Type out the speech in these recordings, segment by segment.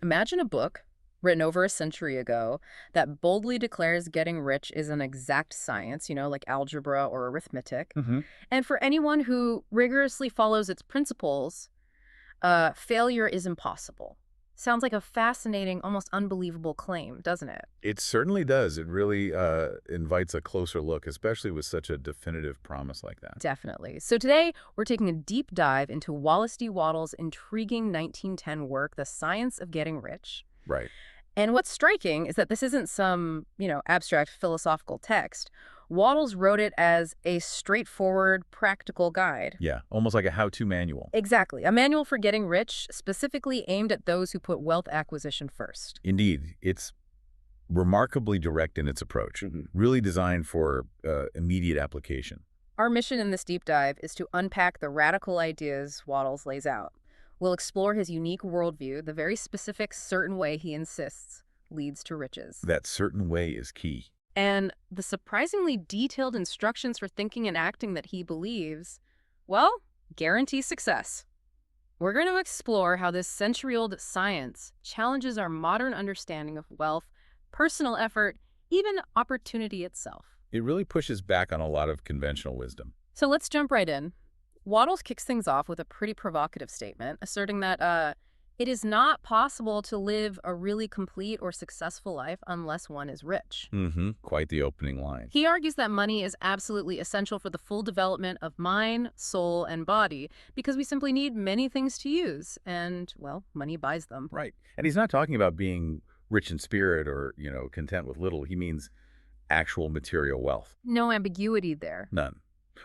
Imagine a book written over a century ago that boldly declares getting rich is an exact science, like algebra or arithmetic. Hmm. And for anyone who rigorously follows its principles, failure is impossible. Sounds like a fascinating, almost unbelievable claim, doesn't it? It certainly does. It really invites a closer look, especially with such a definitive promise like that. Definitely. So today, we're taking a deep dive into Wallace D. Wattles' intriguing 1910 work, The Science of Getting Rich. Right. And what's striking is that this isn't some, abstract philosophical text. Wattles wrote it as a straightforward, practical guide. Yeah, almost like a how-to manual. Exactly. A manual for getting rich, specifically aimed at those who put wealth acquisition first. Indeed, it's remarkably direct in its approach, really designed for immediate application. Our mission in this deep dive is to unpack the radical ideas Wattles lays out. We'll explore his unique worldview, the very specific, certain way he insists leads to riches, That certain way is key. and the surprisingly detailed instructions for thinking and acting that he believes, well, guarantee success. We're going to explore how this century-old science challenges our modern understanding of wealth, personal effort, even opportunity itself. It really pushes back on a lot of conventional wisdom. So let's jump right in. Wattles kicks things off with a pretty provocative statement, asserting that it is not possible to live a really complete or successful life unless one is rich. Quite the opening line. He argues that money is absolutely essential for the full development of mind, soul, and body because we simply need many things to use, and, well, money buys them. Right. And he's not talking about being rich in spirit or, content with little. He means actual material wealth. No ambiguity there. None.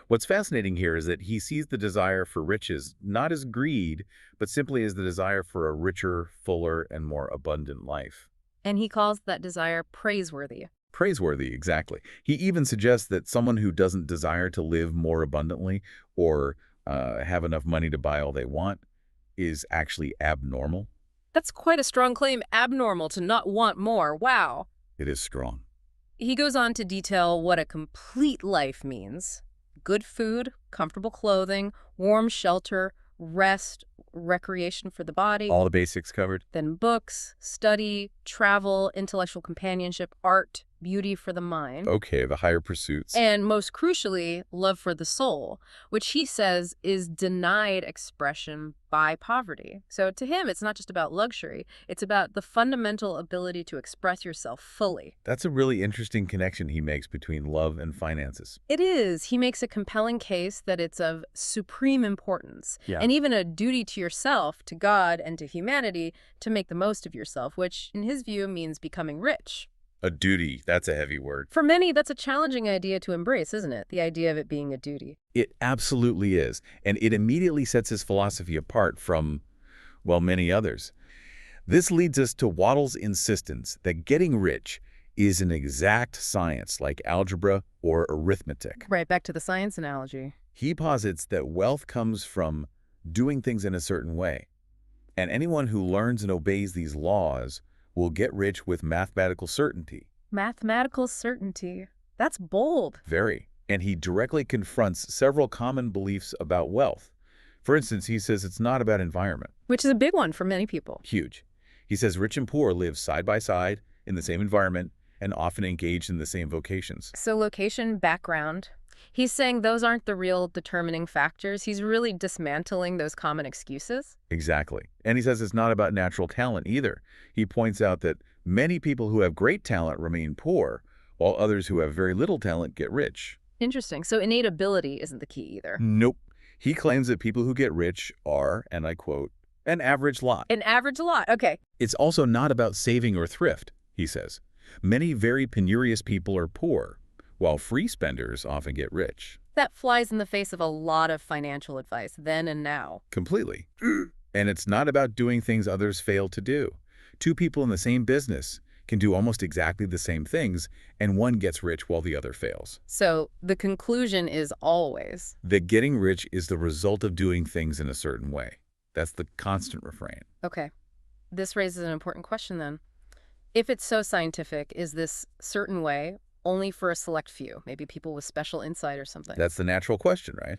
What's fascinating here is that he sees the desire for riches not as greed, but simply as the desire for a richer, fuller, and more abundant life. And he calls that desire praiseworthy. Praiseworthy, exactly. He even suggests that someone who doesn't desire to live more abundantly or have enough money to buy all they want is actually abnormal. That's quite a strong claim, abnormal to not want more. Wow. It is strong. He goes on to detail what a complete life means. Good food, comfortable clothing, warm shelter, rest, recreation for the body, All the basics covered? then books, study, travel, intellectual companionship, art, beauty for the mind, Okay, the higher pursuits. and most crucially, love for the soul, which he says is denied expression by poverty. So to him, it's not just about luxury, it's about the fundamental ability to express yourself fully. That's a really interesting connection he makes between love and finances. It is. He makes a compelling case that it's of supreme importance, Yeah. and even a duty to yourself, to God, and to humanity to make the most of yourself, which, in his view, means becoming rich. A duty, that's a heavy word. For many, that's a challenging idea to embrace, isn't it? The idea of it being a duty. It absolutely is. And it immediately sets his philosophy apart from, well, many others. This leads us to Wattles' insistence that getting rich is an exact science like algebra or arithmetic. Right, back to the science analogy. He posits that wealth comes from doing things in a certain way. And anyone who learns and obeys these laws will get rich with mathematical certainty. Mathematical certainty. That's bold. Very. And he directly confronts several common beliefs about wealth. For instance, he says it's not about environment. Which is a big one for many people. Huge. He says rich and poor live side by side in the same environment and often engaged in the same vocations. So location, background. He's saying those aren't the real determining factors. He's really dismantling those common excuses. Exactly. And he says it's not about natural talent either. He points out that many people who have great talent remain poor, while others who have very little talent get rich. Interesting. So innate ability isn't the key either. Nope. He claims that people who get rich are, and I quote, an average lot. An average lot. Okay. It's also not about saving or thrift, he says. Many very penurious people are poor, while free spenders often get rich. That flies in the face of a lot of financial advice then and now. Completely. And it's not about doing things others fail to do. Two people in the same business can do almost exactly the same things, and one gets rich while the other fails. So the conclusion is always, That getting rich is the result of doing things in a certain way. That's the constant refrain. okay, this raises an important question then. If it's so scientific, is this certain way only for a select few, maybe people with special insight or something? That's the natural question, right?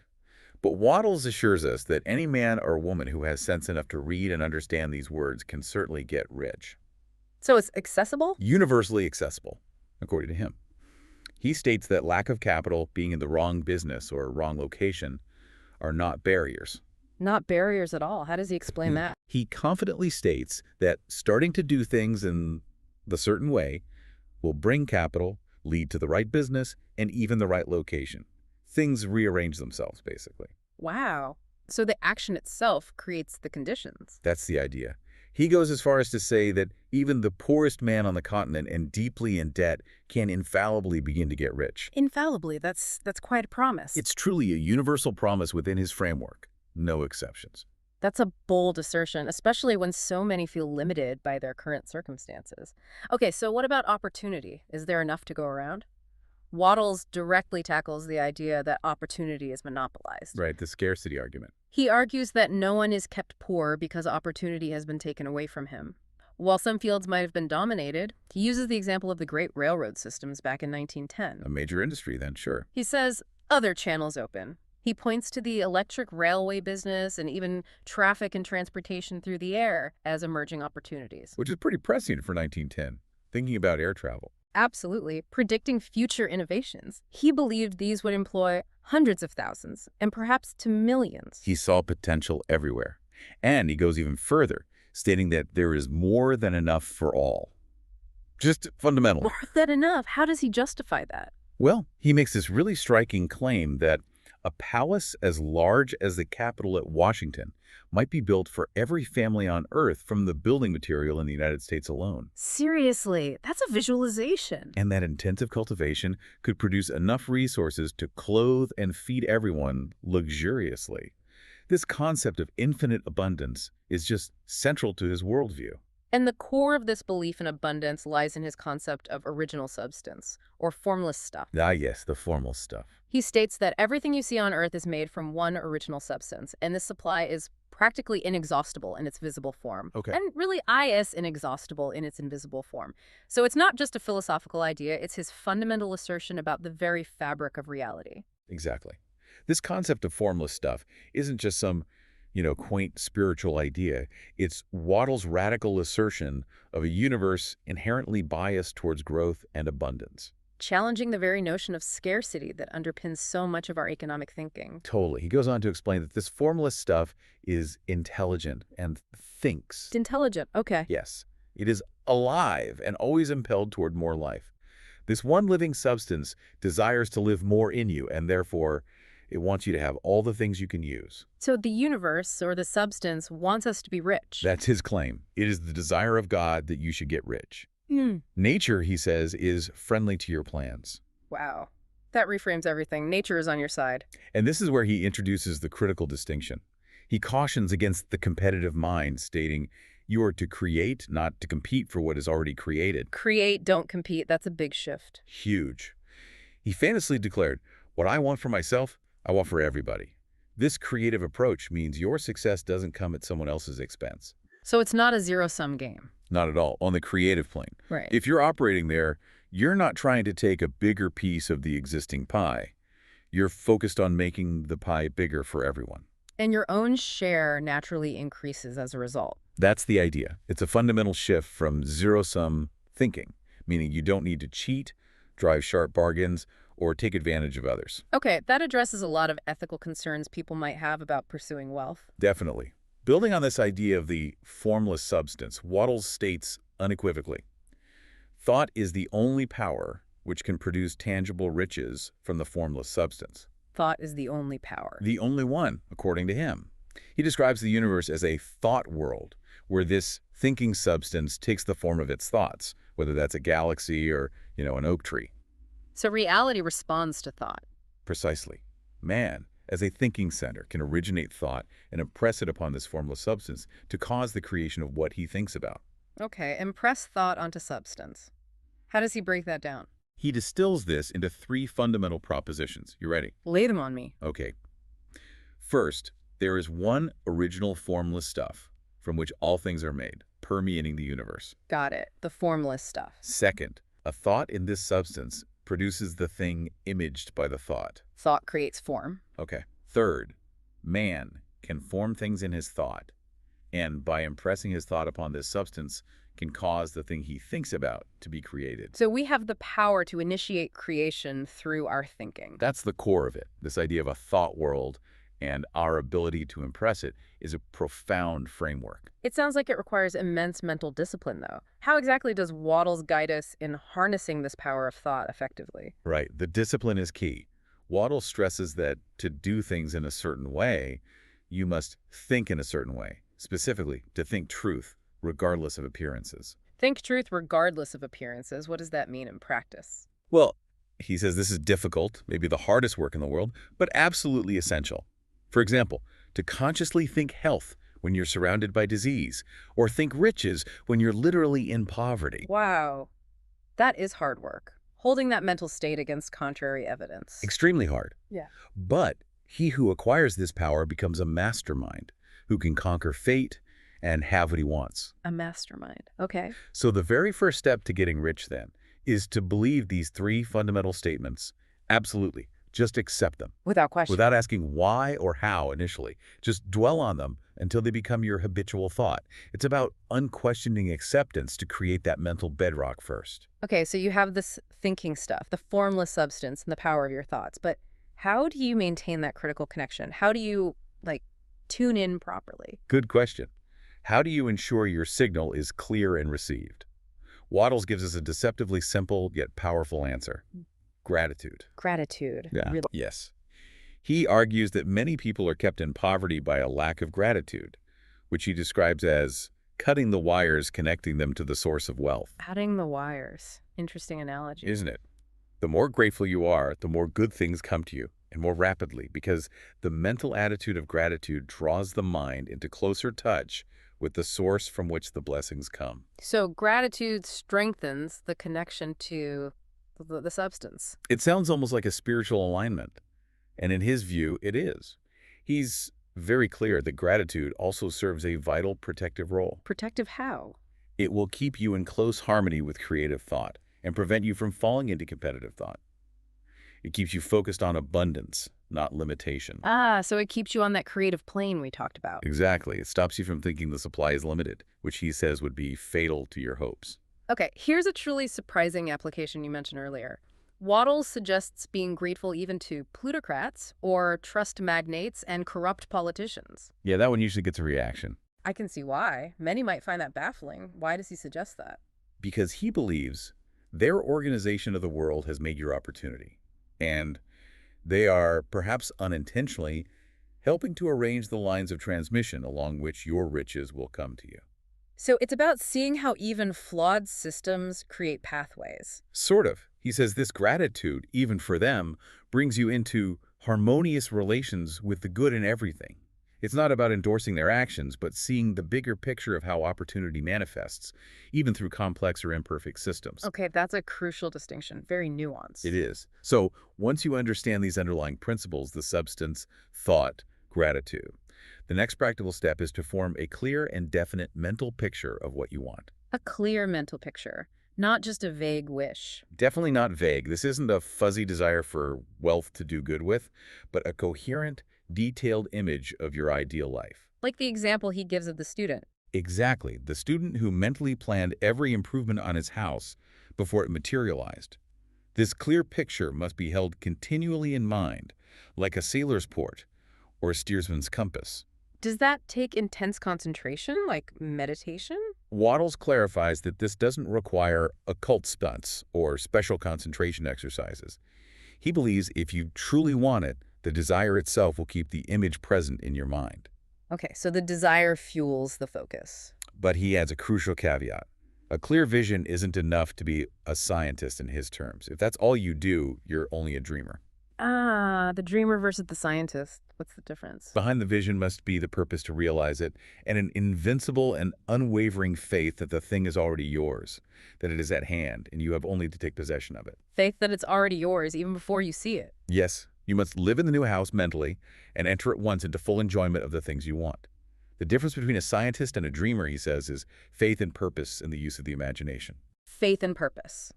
But Wattles assures us that any man or woman who has sense enough to read and understand these words can certainly get rich. So it's accessible? Universally accessible, according to him. He states that lack of capital, being in the wrong business or wrong location, are not barriers. Not barriers at all. How does he explain that? He confidently states that starting to do things in the certain way will bring capital, lead to the right business, and even the right location. Things rearrange themselves, basically. Wow. So the action itself creates the conditions. That's the idea. He goes as far as to say that even the poorest man on the continent and deeply in debt can infallibly begin to get rich. Infallibly, that's quite a promise. It's truly a universal promise within his framework. No exceptions. That's a bold assertion, especially when so many feel limited by their current circumstances. Okay, so what about opportunity? Is there enough to go around? Wattles directly tackles the idea that opportunity is monopolized. Right, the scarcity argument. He argues that no one is kept poor because opportunity has been taken away from him. While some fields might have been dominated, he uses the example of the great railroad systems back in 1910. A major industry then, sure. He says other channels open. He points to the electric railway business and even traffic and transportation through the air as emerging opportunities. Which is pretty prescient for 1910, thinking about air travel. Absolutely, predicting future innovations. He believed these would employ hundreds of thousands and perhaps to millions. He saw potential everywhere. And he goes even further, stating that there is more than enough for all. Just fundamental. More than enough? How does he justify that? Well, he makes this really striking claim that a palace as large as the Capitol at Washington might be built for every family on Earth from the building material in the United States alone. Seriously, that's a visualization. And that intensive cultivation could produce enough resources to clothe and feed everyone luxuriously. This concept of infinite abundance is just central to his worldview. And the core of this belief in abundance lies in his concept of original substance, or formless stuff. Ah, yes, the formal stuff. He states that everything you see on Earth is made from one original substance, and this supply is practically inexhaustible in its visible form. Okay. And really is inexhaustible in its invisible form. So it's not just a philosophical idea, it's his fundamental assertion about the very fabric of reality. Exactly. This concept of formless stuff isn't just some quaint spiritual idea. It's Wattles' radical assertion of a universe inherently biased towards growth and abundance. Challenging the very notion of scarcity that underpins so much of our economic thinking. Totally. He goes on to explain that this formless stuff is intelligent and thinks. Intelligent, okay. Yes. It is alive and always impelled toward more life. This one living substance desires to live more in you, and therefore it wants you to have all the things you can use. So the universe, or the substance, wants us to be rich. That's his claim. It is the desire of God that you should get rich. Nature, he says, is friendly to your plans. Wow. That reframes everything. Nature is on your side. And this is where he introduces the critical distinction. He cautions against the competitive mind, stating, you are to create, not to compete for what is already created. Create, don't compete. That's a big shift. Huge. He famously declared, what I want for myself, I want for everybody. This creative approach means your success doesn't come at someone else's expense. So it's not a zero-sum game. Not at all, on the creative plane. Right. If you're operating there, you're not trying to take a bigger piece of the existing pie. You're focused on making the pie bigger for everyone. And your own share naturally increases as a result. That's the idea. It's a fundamental shift from zero-sum thinking, meaning you don't need to cheat, drive sharp bargains, or take advantage of others. Okay, that addresses a lot of ethical concerns people might have about pursuing wealth. Definitely. Building on this idea of the formless substance, Wattles states unequivocally, thought is the only power which can produce tangible riches from the formless substance. Thought is the only power. The only one, according to him. He describes the universe as a thought world, where this thinking substance takes the form of its thoughts, whether that's a galaxy or, an oak tree. So reality responds to thought. Precisely. Man, as a thinking center, can originate thought and impress it upon this formless substance to cause the creation of what he thinks about. Okay, impress thought onto substance. How does he break that down? He distills this into 3 fundamental propositions. You ready? Lay them on me. Okay. First, there is one original formless stuff from which all things are made, permeating the universe. Got it. The formless stuff. Second, a thought in this substance produces the thing imaged by the thought. Thought creates form. Okay. Third, Man can form things in his thought, and by impressing his thought upon this substance, can cause the thing he thinks about to be created. So we have the power to initiate creation through our thinking. That's the core of it. This idea of a thought world and our ability to impress it is a profound framework. It sounds like it requires immense mental discipline, though. How exactly does Wattles guide us in harnessing this power of thought effectively? Right. The discipline is key. Waddle stresses that to do things in a certain way, you must think in a certain way, specifically to think truth, regardless of appearances. Think truth regardless of appearances. What does that mean in practice? Well, he says this is difficult, maybe the hardest work in the world, but absolutely essential. For example, to consciously think health when you're surrounded by disease, or think riches when you're literally in poverty. Wow, that is hard work. Holding that mental state against contrary evidence. Extremely hard. Yeah. But he who acquires this power becomes a mastermind who can conquer fate and have what he wants. A mastermind. Okay. So the very first step to getting rich, then, is to believe these three fundamental statements. Absolutely. Just accept them. Without question. Without asking why or how initially. Just dwell on them until they become your habitual thought. It's about unquestioning acceptance to create that mental bedrock first. Okay, so you have this thinking stuff, the formless substance and the power of your thoughts. But how do you maintain that critical connection? How do you, tune in properly? Good question. How do you ensure your signal is clear and received? Wattles gives us a deceptively simple yet powerful answer. Gratitude. Gratitude. Yeah. Really? Yes. He argues that many people are kept in poverty by a lack of gratitude, which he describes as cutting the wires connecting them to the source of wealth. Cutting the wires. Interesting analogy. Isn't it? The more grateful you are, the more good things come to you, and more rapidly, because the mental attitude of gratitude draws the mind into closer touch with the source from which the blessings come. So gratitude strengthens the connection to the substance. It sounds almost like a spiritual alignment, and in his view, it is. He's very clear that gratitude also serves a vital protective role. Protective how? It will keep you in close harmony with creative thought and prevent you from falling into competitive thought. It keeps you focused on abundance, not limitation. So it keeps you on that creative plane we talked about. Exactly. It stops you from thinking the supply is limited, which he says would be fatal to your hopes. Okay, here's a truly surprising application you mentioned earlier. Wattles suggests being grateful even to plutocrats or trust magnates and corrupt politicians. Yeah, that one usually gets a reaction. I can see why. Many might find that baffling. Why does he suggest that? Because he believes their organization of the world has made your opportunity. And they are, perhaps unintentionally, helping to arrange the lines of transmission along which your riches will come to you. So it's about seeing how even flawed systems create pathways. Sort of. He says this gratitude, even for them, brings you into harmonious relations with the good in everything. It's not about endorsing their actions, but seeing the bigger picture of how opportunity manifests, even through complex or imperfect systems. Okay, that's a crucial distinction. Very nuanced. It is. So once you understand these underlying principles, the substance, thought, gratitude, the next practical step is to form a clear and definite mental picture of what you want. A clear mental picture, not just a vague wish. Definitely not vague. This isn't a fuzzy desire for wealth to do good with, but a coherent, detailed image of your ideal life. Like the example he gives of the student. Exactly. The student who mentally planned every improvement on his house before it materialized. This clear picture must be held continually in mind, like a sailor's port or a steersman's compass. Does that take intense concentration, like meditation? Wattles clarifies that this doesn't require occult stunts or special concentration exercises. He believes if you truly want it, the desire itself will keep the image present in your mind. Okay, so the desire fuels the focus. But he adds a crucial caveat. A clear vision isn't enough to be a scientist in his terms. If that's all you do, you're only a dreamer. The dreamer versus the scientist. What's the difference? Behind the vision must be the purpose to realize it, and an invincible and unwavering faith that the thing is already yours, that it is at hand, and you have only to take possession of it. Faith that it's already yours even before you see it. Yes, you must live in the new house mentally and enter at once into full enjoyment of the things you want. The difference between a scientist and a dreamer, he says, is faith and purpose in the use of the imagination. Faith and purpose.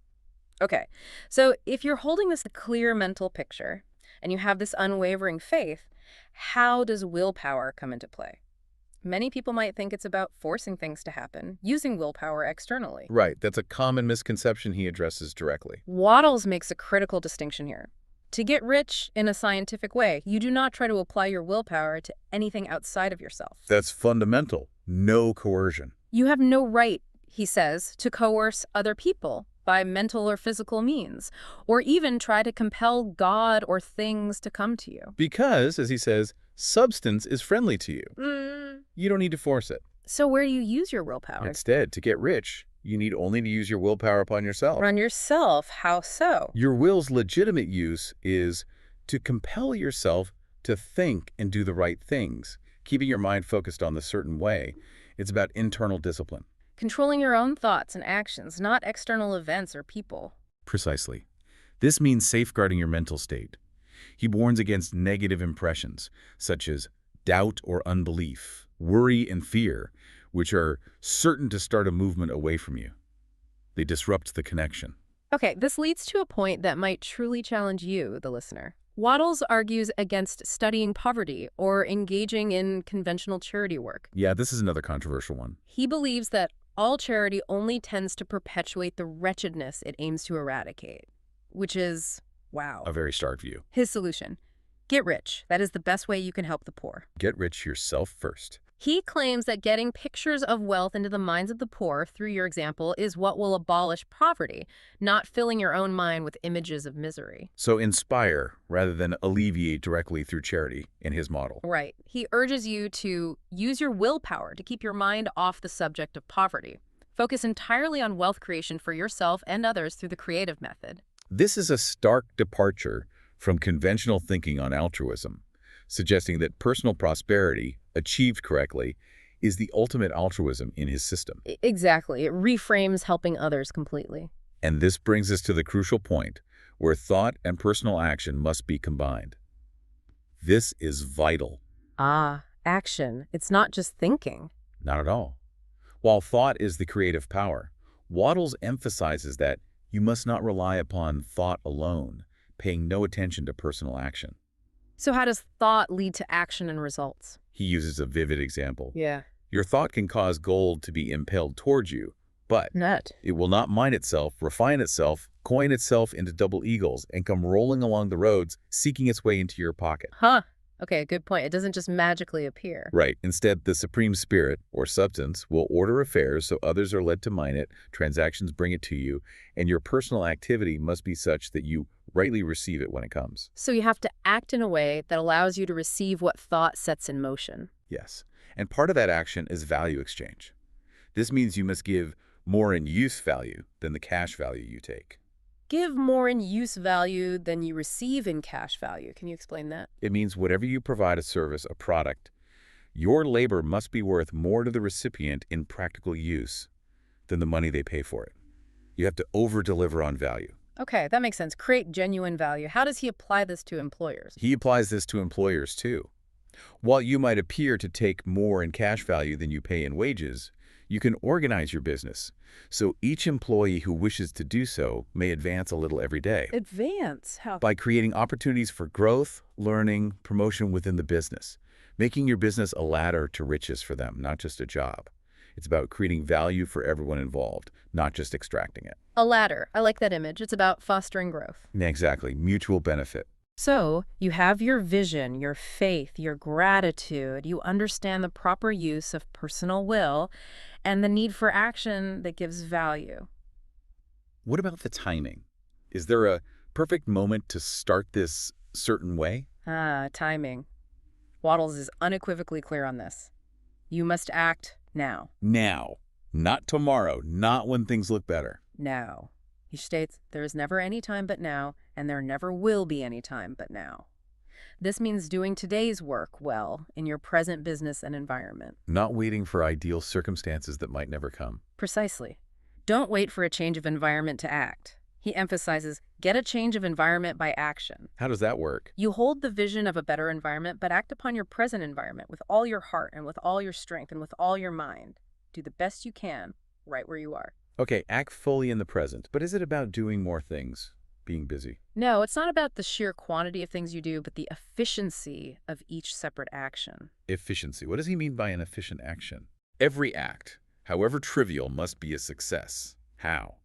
Okay, so if you're holding this clear mental picture and you have this unwavering faith, How does willpower come into play? Many people might think it's about forcing things to happen, using willpower externally. Right, that's a common misconception he addresses directly. Wattles makes a critical distinction here. To get rich in a scientific way, you do not try to apply your willpower to anything outside of yourself. That's fundamental. No coercion. You have no right, he says, to coerce other people by mental or physical means, or even try to compel God or things to come to you. Because, as he says, substance is friendly to you. You don't need to force it. So where do you use your willpower? Instead, to get rich, you need only to use your willpower upon yourself. On yourself. How so? Your will's legitimate use is to compel yourself to think and do the right things, keeping your mind focused on the certain way. It's about internal discipline. Controlling your own thoughts and actions, not external events or people. Precisely. This means safeguarding your mental state. He warns against negative impressions, such as doubt or unbelief, worry and fear, which are certain to start a movement away from you. They disrupt the connection. Okay, this leads to a point that might truly challenge you, the listener. Wattles argues against studying poverty or engaging in conventional charity work. Yeah, this is another controversial one. He believes that all charity only tends to perpetuate the wretchedness it aims to eradicate, which is, wow, A very stark view. his solution. Get rich. That is the best way you can help the poor. Get rich yourself first. He claims that getting pictures of wealth into the minds of the poor, through your example, is what will abolish poverty, not filling your own mind with images of misery. So inspire rather than alleviate directly through charity in his model. Right. He urges you to use your willpower to keep your mind off the subject of poverty. Focus entirely on wealth creation for yourself and others through the creative method. This is a stark departure from conventional thinking on altruism, suggesting that personal prosperity, achieved correctly, is the ultimate altruism in his system. Exactly. It reframes helping others completely. And this brings us to the crucial point where thought and personal action must be combined. This is vital. Ah, action. It's not just thinking. Not at all. While thought is the creative power, Wattles emphasizes that you must not rely upon thought alone, paying no attention to personal action. So how does thought lead to action and results? He uses a vivid example. Yeah. Your thought can cause gold to be impelled towards you, but Nut. it will not mine itself, refine itself, coin itself into double eagles, and come rolling along the roads, seeking its way into your pocket. Huh. Okay, good point. It doesn't just magically appear. Right. Instead, the supreme spirit, or substance, will order affairs so others are led to mine it, transactions bring it to you, and your personal activity must be such that you rightly receive it when it comes. So you have to act in a way that allows you to receive what thought sets in motion. Yes. And part of that action is value exchange. This means you must give more in use value than the cash value you take. Give more in use value than you receive in cash value. Can you explain that? It means whatever you provide a service, a product, your labor must be worth more to the recipient in practical use than the money they pay for it. You have to over-deliver on value. Okay, that makes sense. Create genuine value. How does he apply this to employers? He applies this to employers too. While you might appear to take more in cash value than you pay in wages, you can organize your business so each employee who wishes to do so may advance a little every day. Advance? How? By creating opportunities for growth, learning, promotion within the business, making your business a ladder to riches for them, not just a job. It's about creating value for everyone involved, not just extracting it. A ladder. I like that image. It's about fostering growth. Exactly. Mutual benefit. So you have your vision, your faith, your gratitude. You understand the proper use of personal will and the need for action that gives value. What about the timing? Is there a perfect moment to start this certain way? Timing. Wattles is unequivocally clear on this. You must act now. Now. Not tomorrow. Not when things look better. Now. He states, there is never any time but now, and there never will be any time but now. This means doing today's work well in your present business and environment. Not waiting for ideal circumstances that might never come. Precisely. Don't wait for a change of environment to act. He emphasizes, get a change of environment by action. How does that work? You hold the vision of a better environment, but act upon your present environment with all your heart and with all your strength and with all your mind. Do the best you can right where you are. Okay, act fully in the present, but is it about doing more things? being busy. No, it's not about the sheer quantity of things you do, but the efficiency of each separate action. Efficiency. What does he mean by an efficient action? Every act, however trivial, must be a success. How?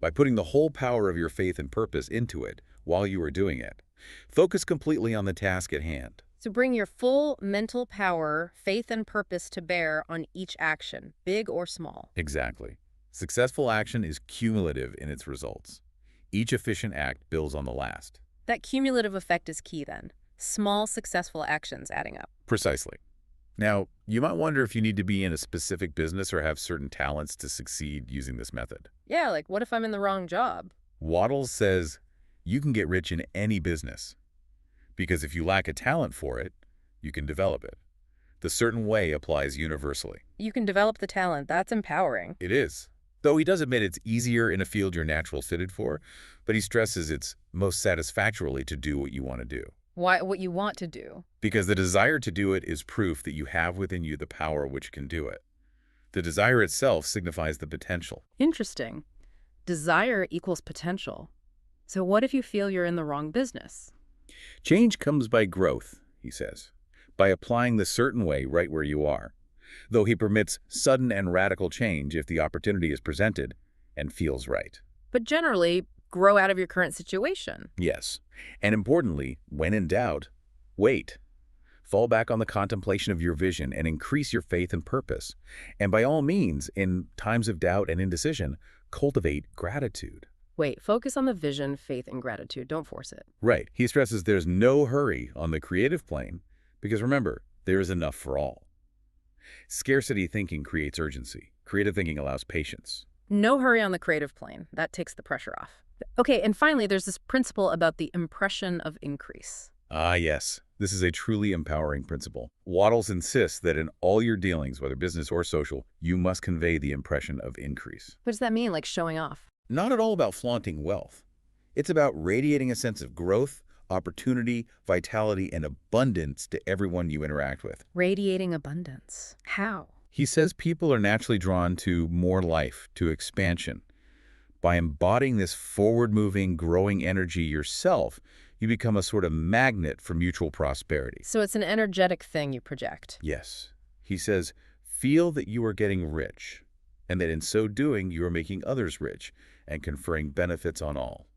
By putting the whole power of your faith and purpose into it while you are doing it. Focus completely on the task at hand. So bring your full mental power, faith, and purpose to bear on each action, big or small. Exactly. Successful action is cumulative in its results. Each efficient act builds on the last. That cumulative effect is key then. Small, successful actions adding up. Precisely. Now, you might wonder if you need to be in a specific business or have certain talents to succeed using this method. Yeah, like what if I'm in the wrong job? Wattles says you can get rich in any business because if you lack a talent for it, you can develop it. The certain way applies universally. You can develop the talent. That's empowering. It is. Though he does admit it's easier in a field you're naturally fitted for, but he stresses it's most satisfactorily to do what you want to do. Why, what you want to do? Because the desire to do it is proof that you have within you the power which can do it. The desire itself signifies the potential. Interesting. Desire equals potential. So what if you feel you're in the wrong business? Change comes by growth, he says, by applying the certain way right where you are, though he permits sudden and radical change if the opportunity is presented and feels right. But generally, grow out of your current situation. Yes, and importantly, when in doubt, wait. Fall back on the contemplation of your vision and increase your faith and purpose. And by all means, in times of doubt and indecision, cultivate gratitude. Wait, focus on the vision, faith, and gratitude. Don't force it. Right. He stresses there's no hurry on the creative plane because remember, there is enough for all. Scarcity thinking creates urgency. Creative thinking allows patience. No hurry on the creative plane. That takes the pressure off. Okay, and finally, there's this principle about the impression of increase. Ah, yes. This is a truly empowering principle. Wattles insists that in all your dealings, whether business or social, you must convey the impression of increase. What does that mean, like showing off? Not at all about flaunting wealth. It's about radiating a sense of growth, opportunity, vitality, and abundance to everyone you interact with. Radiating abundance. How? He says people are naturally drawn to more life, to expansion. By embodying this forward-moving, growing energy yourself, you become a sort of magnet for mutual prosperity. So it's an energetic thing you project. Yes. He says, feel that you are getting rich, and that in so doing, you are making others rich and conferring benefits on all.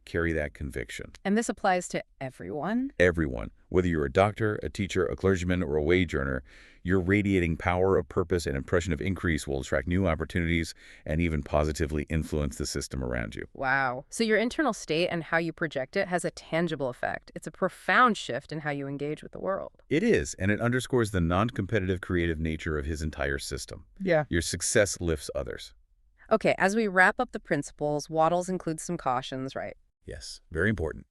Carry that conviction. And this applies to everyone? Everyone. Whether you're a doctor, a teacher, a clergyman, or a wage earner, your radiating power of purpose and impression of increase will attract new opportunities and even positively influence the system around you. Wow. So your internal state and how you project it has a tangible effect. It's a profound shift in how you engage with the world. It is, and it underscores the non-competitive creative nature of his entire system. Yeah. Your success lifts others. Okay, as we wrap up the principles, Wattles includes some cautions, right? Yes, very important.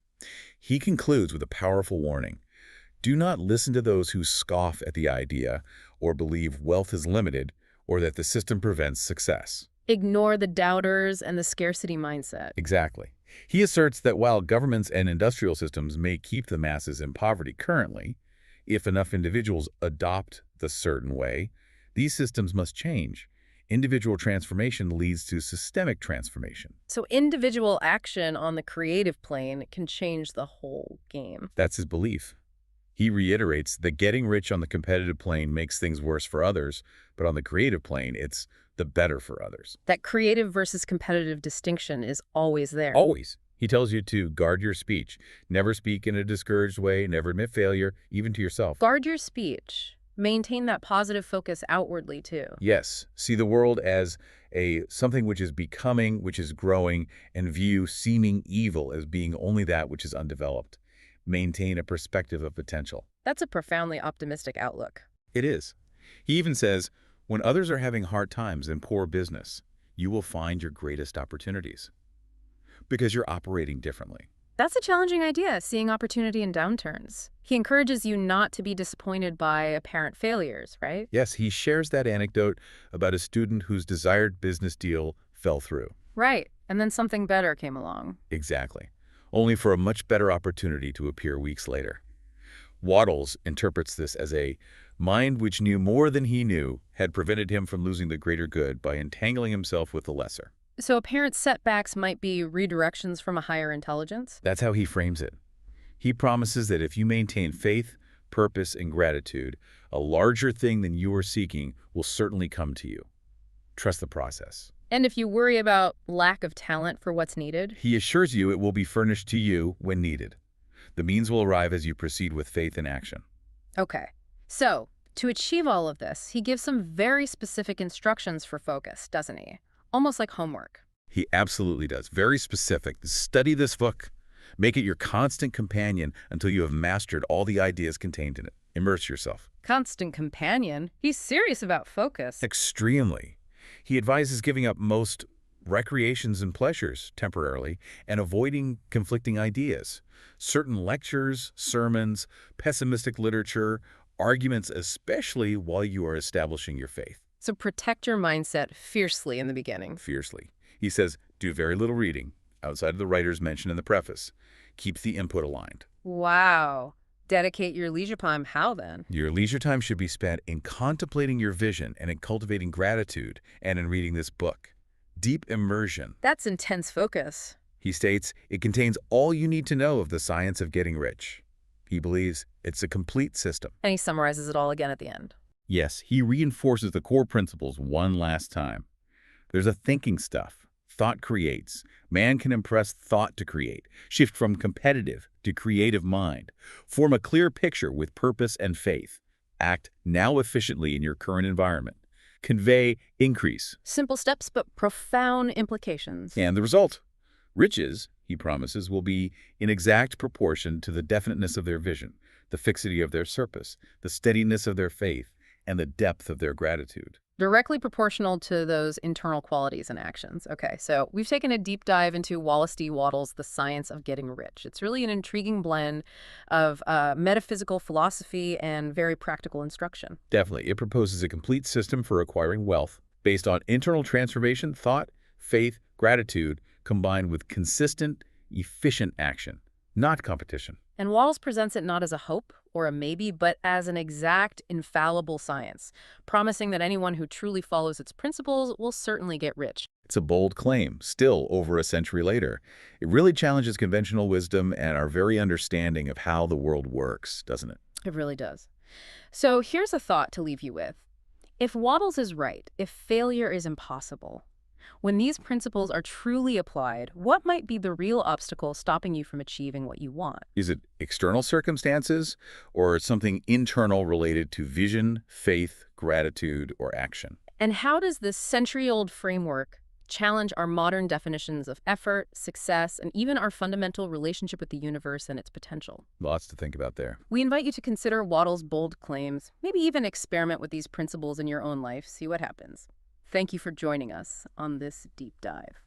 He concludes with a powerful warning. Do not listen to those who scoff at the idea or believe wealth is limited or that the system prevents success. Ignore the doubters and the scarcity mindset. Exactly. He asserts that while governments and industrial systems may keep the masses in poverty currently, if enough individuals adopt the certain way, these systems must change. Individual transformation leads to systemic transformation. So individual action on the creative plane can change the whole game. That's his belief. He reiterates that getting rich on the competitive plane makes things worse for others, but on the creative plane, it's the better for others. That creative versus competitive distinction is always there. Always. He tells you to guard your speech. Never speak in a discouraged way, never admit failure, even to yourself. Guard your speech. Maintain that positive focus outwardly, too. Yes. See the world as something which is becoming, which is growing, and view seeming evil as being only that which is undeveloped. Maintain a perspective of potential. That's a profoundly optimistic outlook. It is. He even says, when others are having hard times in poor business, you will find your greatest opportunities because you're operating differently. That's a challenging idea, seeing opportunity in downturns. He encourages you not to be disappointed by apparent failures, right? Yes, he shares that anecdote about a student whose desired business deal fell through. Right, and then something better came along. Exactly. Only for a much better opportunity to appear weeks later. Wattles interprets this as a mind which knew more than he knew had prevented him from losing the greater good by entangling himself with the lesser. So apparent setbacks might be redirections from a higher intelligence? That's how he frames it. He promises that if you maintain faith, purpose, and gratitude, a larger thing than you are seeking will certainly come to you. Trust the process. And if you worry about lack of talent for what's needed? He assures you it will be furnished to you when needed. The means will arrive as you proceed with faith and action. Okay. So, to achieve all of this, he gives some very specific instructions for focus, doesn't he? Almost like homework. He absolutely does. Very specific. Study this book. Make it your constant companion until you have mastered all the ideas contained in it. Immerse yourself. Constant companion? He's serious about focus. Extremely. He advises giving up most recreations and pleasures temporarily and avoiding conflicting ideas. Certain lectures, sermons, pessimistic literature, arguments, especially while you are establishing your faith. So protect your mindset fiercely in the beginning. Fiercely. He says, do very little reading, outside of the writer's mention in the preface. Keep the input aligned. Wow. Dedicate your leisure time how then? Your leisure time should be spent in contemplating your vision and in cultivating gratitude and in reading this book. Deep immersion. That's intense focus. He states it contains all you need to know of the science of getting rich. He believes it's a complete system. And he summarizes it all again at the end. Yes, he reinforces the core principles one last time. There's a thinking stuff. Thought creates. Man can impress thought to create. Shift from competitive to creative mind. Form a clear picture with purpose and faith. Act now efficiently in your current environment. Convey, increase. Simple steps, but profound implications. And the result? Riches, he promises, will be in exact proportion to the definiteness of their vision, the fixity of their purpose, the steadiness of their faith, and the depth of their gratitude. Directly proportional to those internal qualities and actions. Okay, so we've taken a deep dive into Wallace D. Wattles' The Science of Getting Rich. It's really an intriguing blend of metaphysical philosophy and very practical instruction. Definitely. It proposes a complete system for acquiring wealth based on internal transformation, thought, faith, gratitude, combined with consistent, efficient action, not competition. And Wattles presents it not as a hope or a maybe, but as an exact, infallible science, promising that anyone who truly follows its principles will certainly get rich. It's a bold claim, still over a century later. It really challenges conventional wisdom and our very understanding of how the world works, doesn't it? It really does. So here's a thought to leave you with. If Wattles is right, if failure is impossible, when these principles are truly applied, what might be the real obstacle stopping you from achieving what you want? Is it external circumstances or something internal related to vision, faith, gratitude, or action? And how does this century-old framework challenge our modern definitions of effort, success, and even our fundamental relationship with the universe and its potential? Lots to think about there. We invite you to consider Wattles' bold claims, maybe even experiment with these principles in your own life, see what happens. Thank you for joining us on this deep dive.